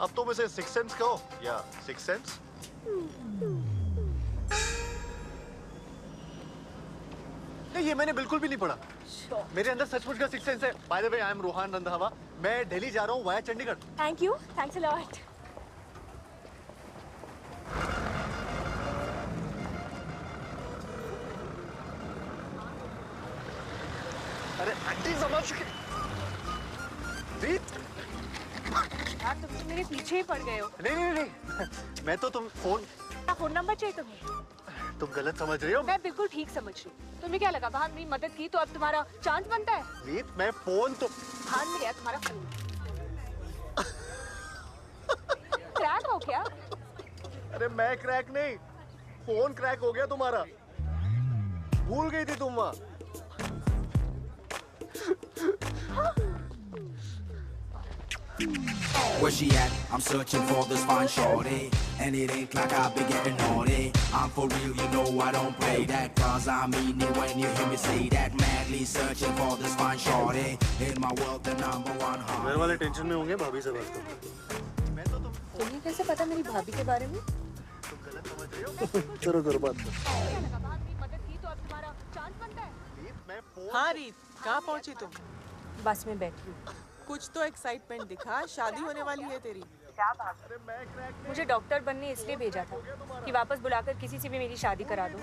अब तुम इसे सिक्स सेंस कहो या सिक्स सेंस। नहीं, ये मैंने बिल्कुल भी नहीं पढ़ा। मेरे अंदर सचमुच का सिक्स सेंस है। By the way, I am Rohan Randhawa. मैं दिल्ली जा रहा हूँ via Chandigarh. Thank you, thanks a lot. अरे आंटी समझ के। रीत, यार तुम तो मेरे पीछे ही पड़ गए हो। नहीं मैं तो तुम फोन। क्या फोन नंबर चाहिए तुम्हें? तुम गलत समझ रही हो। मैं बिल्कुल ठीक समझ रही हूँ। तुम्हें क्या लगा वहाँ मेरी मदद की तो अब तुम्हारा चांस बनता है? रीत, मैं फोन तो हाथ में गया तुम्हारा फोन। क्रैक हो क्या? अरे मैं क्रैक नहीं, फोन क्रैक हो गया तुम्हारा। भूल गई थी तुम वहाँ। Where she at? I'm searching for this fine shorty, and it ain't like I be getting naughty. I'm for real, you know I don't play that, cause I mean it when you hear me say that. Madly searching for this fine shorty, in my world the number one heart. घर वाले tension में होंगे, भाभी से बात करो। मैं तो तुम्हें कैसे पता मेरी भाभी के बारे में? तुम गलत समझ रही हो। करो बात करो। क्या लगा वहाँ मेरी मदद की तो अब तुम्हारा चांस बनता है? रीत, मैं फोन। हाँ रीत, कहाँ पहुँची तुम? बस में बैठी हूँ। कुछ तो एक्साइटमेंट दिखा, शादी होने वाली है तेरी। अरे मैं क्रैक नहीं। मुझे डॉक्टर बनने इसलिए भेजा था कि वापस बुलाकर किसी से भी मेरी शादी करा दो।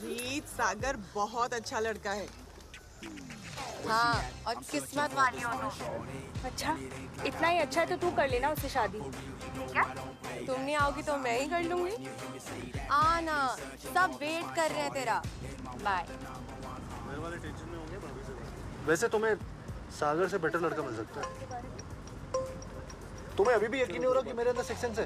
रीत, सागर बहुत अच्छा लड़का है। हाँ, और किस्मत वाली हो तुम। अच्छा, इतना ही अच्छा है तो तू कर लेना उससे शादी। क्या? तुम नहीं आओगी तो मैं ही कर लूंगी। आना, सब वेट कर रहे हैं तेरा। बाय। घर वाले टेंशन में होंगे, भाभी से बात। वैसे तुम्हें सागर से बेटर लड़का मिल सकता है। तुम्हें अभी भी यकीन नहीं हो रहा कि मेरे अंदर सिक्स सेंस है?